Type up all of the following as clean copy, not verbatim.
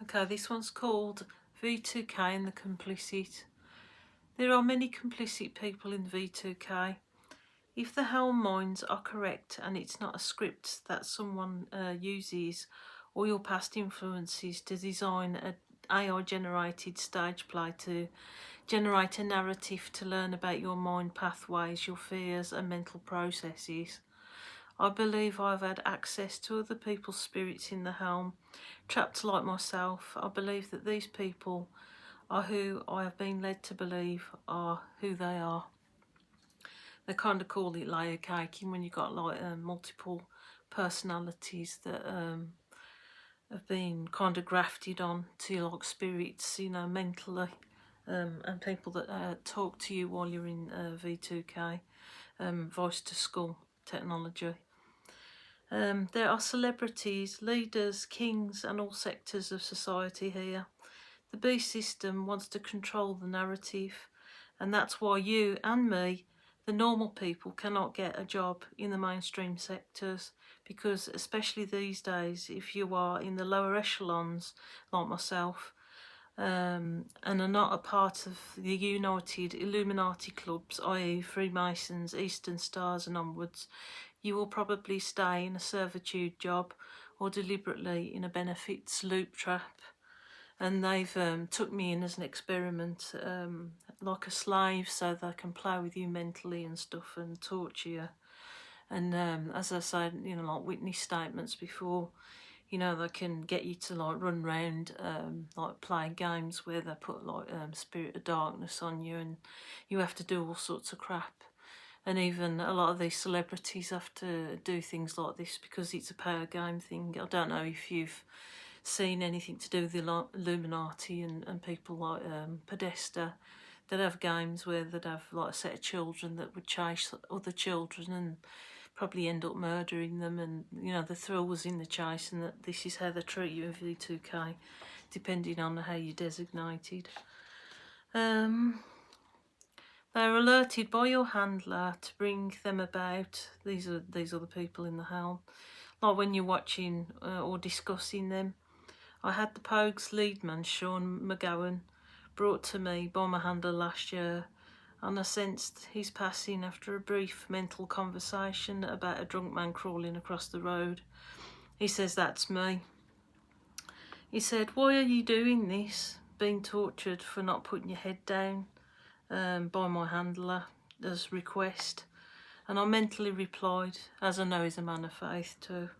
Okay, this one's called V2K and the complicit. There are many complicit people in V2K. If the helm minds are correct and it's not a script that someone uses or your past influences to design a AI generated stage play to generate a narrative to learn about your mind pathways, your fears and mental processes. I believe I've had access to other people's spirits in the helm, trapped like myself. I believe that these people are who I have been led to believe are who they are. They kind of call it layer caking when you've got like multiple personalities that have been kind of grafted on to like spirits, you know, mentally, and people that talk to you while you're in V2K, voice to skull technology. There are celebrities, leaders, kings and all sectors of society here. The beast system wants to control the narrative, and that's why you and me, the normal people, cannot get a job in the mainstream sectors, because especially these days, if you are in the lower echelons like myself, and are not a part of the United Illuminati clubs, i.e. Freemasons, Eastern Stars and onwards, you will probably stay in a servitude job or deliberately in a benefits loop trap. And they've took me in as an experiment, like a slave, so they can play with you mentally and stuff and torture you. And as I said, you know, like witness statements before, you know, they can get you to like run around, like play games where they put like spirit of darkness on you, and you have to do all sorts of crap. And even a lot of these celebrities have to do things like this because it's a power game thing. I don't know if you've seen anything to do with the Illuminati and people like Podesta. They'd have games where they'd have like a set of children that would chase other children and probably end up murdering them, and you know, the thrill was in the chase, and that this is how they treat you in V2K, depending on how you're designated. They're alerted by your handler to bring them about. These are the people in the helm. Like when you're watching or discussing them. I had the Pogues lead man, Sean McGowan, brought to me by my handler last year, and I sensed his passing after a brief mental conversation about a drunk man crawling across the road. He says, "That's me." He said, "Why are you doing this? Being tortured for not putting your head down?" By my handler as request, and I mentally replied, as I know he's a man of faith too,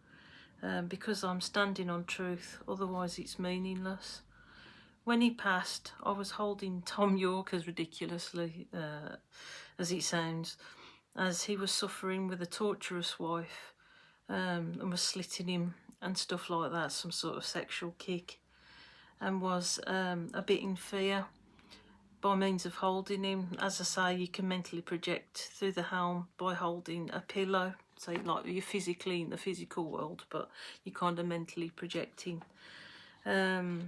because I'm standing on truth, otherwise it's meaningless. When he passed, I was holding Tom York, as ridiculously as it sounds, as he was suffering with a torturous wife, and was slitting him and stuff like that, some sort of sexual kick, and was a bit in fear by means of holding him. As I say, you can mentally project through the helm by holding a pillow. So like you're physically in the physical world, but you're kind of mentally projecting. How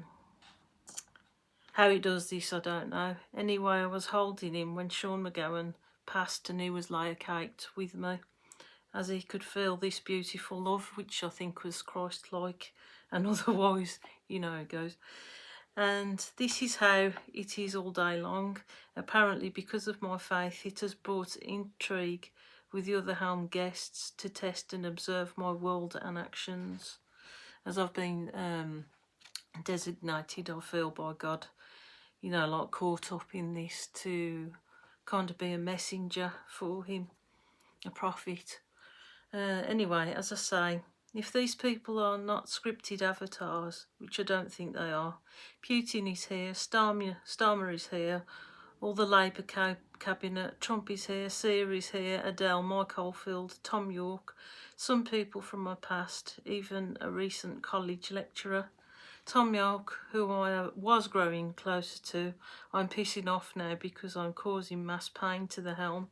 he does this, I don't know. Anyway, I was holding him when Sean McGowan passed, and he was layer caked with me, as he could feel this beautiful love, which I think was Christ-like, and otherwise, you know how it goes. And this is how it is all day long. Apparently, because of my faith, it has brought intrigue with the other helm guests to test and observe my world and actions. As I've been designated, I feel, by God, you know, like caught up in this to kind of be a messenger for him, a prophet. Anyway, as I say, if these people are not scripted avatars, which I don't think they are, Putin is here, Starmer is here, all the Labour cabinet, Trump is here, Sear is here, Adele, Mike Oldfield, Tom York, some people from my past, even a recent college lecturer. Tom York, who I was growing closer to, I'm pissing off now because I'm causing mass pain to the helm,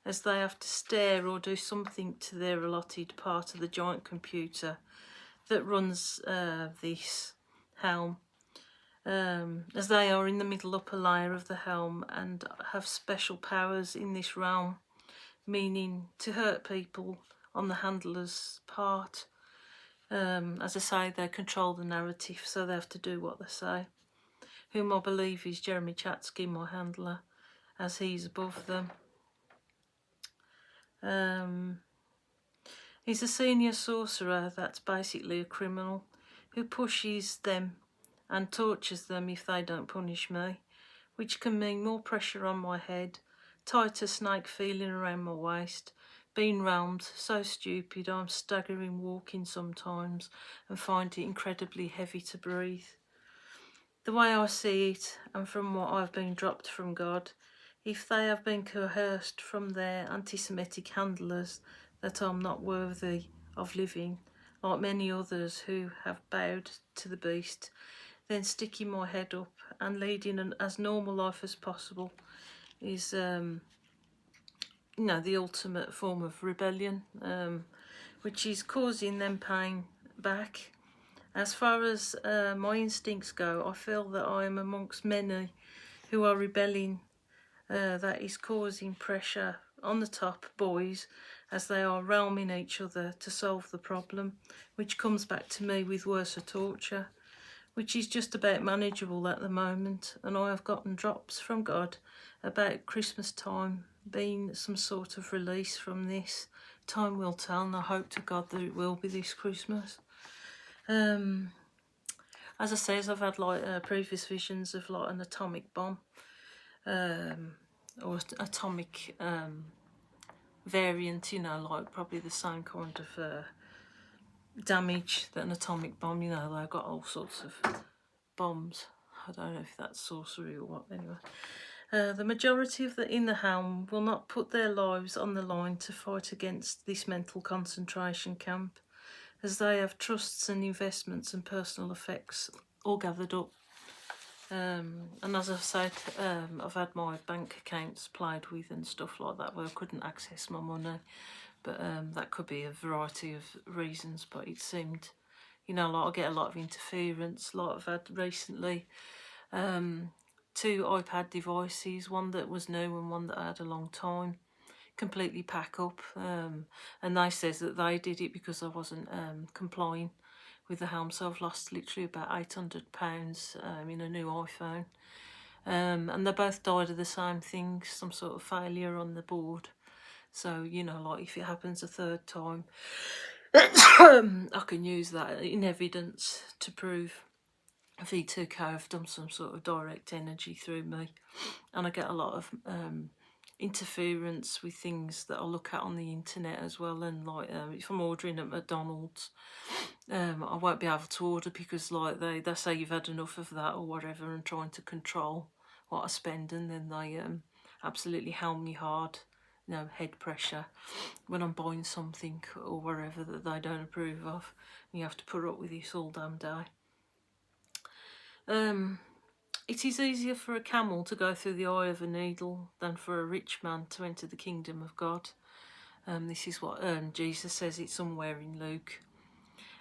as they have to stare or do something to their allotted part of the giant computer that runs this helm, as they are in the middle upper layer of the helm and have special powers in this realm, meaning to hurt people on the handler's part. As I say, they control the narrative, so they have to do what they say. Whom I believe is Jeremy Chatsky, my handler, as he's above them. He's a senior sorcerer that's basically a criminal who pushes them and tortures them if they don't punish me, which can mean more pressure on my head, tighter snake feeling around my waist, being roamed so stupid I'm staggering walking sometimes and find it incredibly heavy to breathe. The way I see it, and from what I've been dropped from God, if they have been coerced from their anti-Semitic handlers that I'm not worthy of living, like many others who have bowed to the beast, then sticking my head up and leading an as normal life as possible is, the ultimate form of rebellion, which is causing them pain back. As far as my instincts go, I feel that I am amongst many who are rebelling, that is causing pressure on the top boys as they are realming each other to solve the problem, which comes back to me with worse torture, which is just about manageable at the moment. And I have gotten drops from God about Christmas time being some sort of release from this. Time will tell, and I hope to God that it will be this Christmas. As I say, I've had previous visions of like an atomic bomb, or atomic variant, like probably the same kind of damage that an atomic bomb, they've got all sorts of bombs. I don't know if that's sorcery or what, anyway. The majority of in the helm will not put their lives on the line to fight against this mental concentration camp, as they have trusts and investments and personal effects all gathered up. And as I've said, I've had my bank accounts played with and stuff like that where I couldn't access my money, but that could be a variety of reasons. But it seemed, I get a lot of interference. Like I've had recently, 2 iPad devices, one that was new and one that I had a long time, completely pack up, and they says that they did it because I wasn't complying with the helm, so I've lost literally about £800 in a new iPhone, and they both died of the same thing, some sort of failure on the board. So like if it happens a third time, I can use that in evidence to prove V2K have done some sort of direct energy through me, and I get a lot of interference with things that I look at on the internet as well. And like if I'm ordering at McDonald's, I won't be able to order because like they say you've had enough of that or whatever, and trying to control what I spend, and then they absolutely helm me hard, head pressure when I'm buying something or whatever that they don't approve of, and you have to put up with this all damn day. It is easier for a camel to go through the eye of a needle than for a rich man to enter the kingdom of God. This is what Jesus says it somewhere in Luke.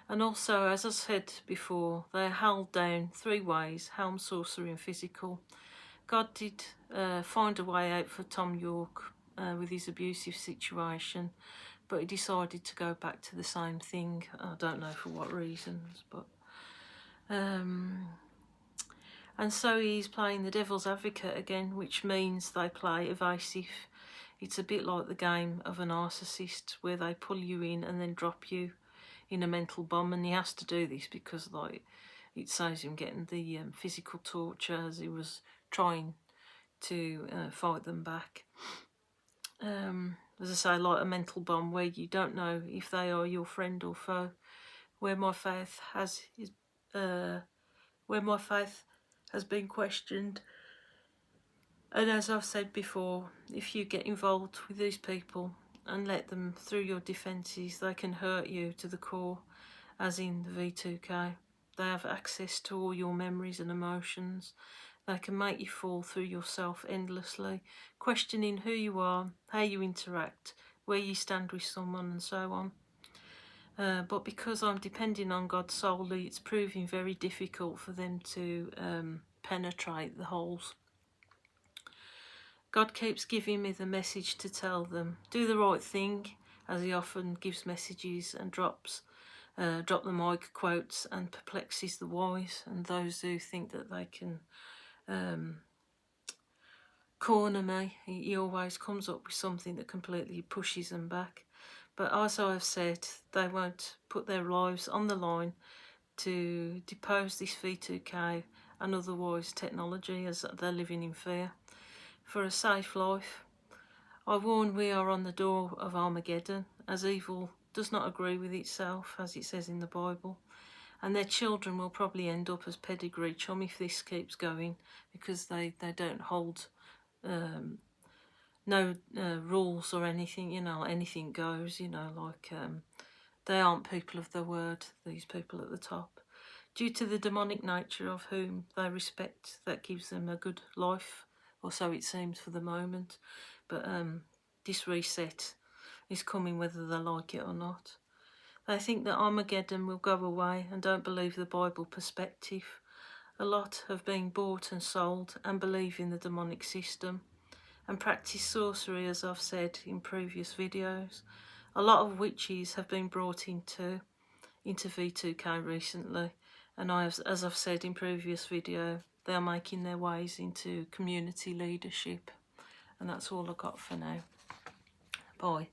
And also, as I said before, they are held down 3 ways: helm, sorcery and physical. God did find a way out for Tom York with his abusive situation, but he decided to go back to the same thing. I don't know for what reasons, but... and so he's playing the devil's advocate again, which means they play evasive. It's a bit like the game of a narcissist where they pull you in and then drop you in a mental bomb, and he has to do this because like it saves him getting the physical torture as he was trying to fight them back. As I say, like a mental bomb where you don't know if they are your friend or foe. Where my faith has been questioned. And as I've said before, if you get involved with these people and let them through your defences, they can hurt you to the core, as in the V2K. They have access to all your memories and emotions. They can make you fall through yourself endlessly, questioning who you are, how you interact, where you stand with someone, and so on. But because I'm depending on God solely, it's proving very difficult for them to penetrate the holes. God keeps giving me the message to tell them, do the right thing, as he often gives messages and drops drop the mic quotes and perplexes the wise, and those who think that they can corner me. He always comes up with something that completely pushes them back. But as I've said, they won't put their lives on the line to depose this V2K and otherwise technology, as they're living in fear for a safe life. I warn we are on the door of Armageddon, as evil does not agree with itself, as it says in the Bible, and their children will probably end up as pedigree chum if this keeps going, because they don't hold no rules or anything, you know, anything goes, you know, like they aren't people of the word, these people at the top. Due to the demonic nature of whom they respect, that gives them a good life, or so it seems for the moment. But this reset is coming whether they like it or not. They think that Armageddon will go away and don't believe the Bible perspective. A lot have been bought and sold and believe in the demonic system and practice sorcery, as I've said in previous videos. A lot of witches have been brought into V2K recently, and as I've said in previous video, they are making their ways into community leadership. And that's all I got for now. Bye.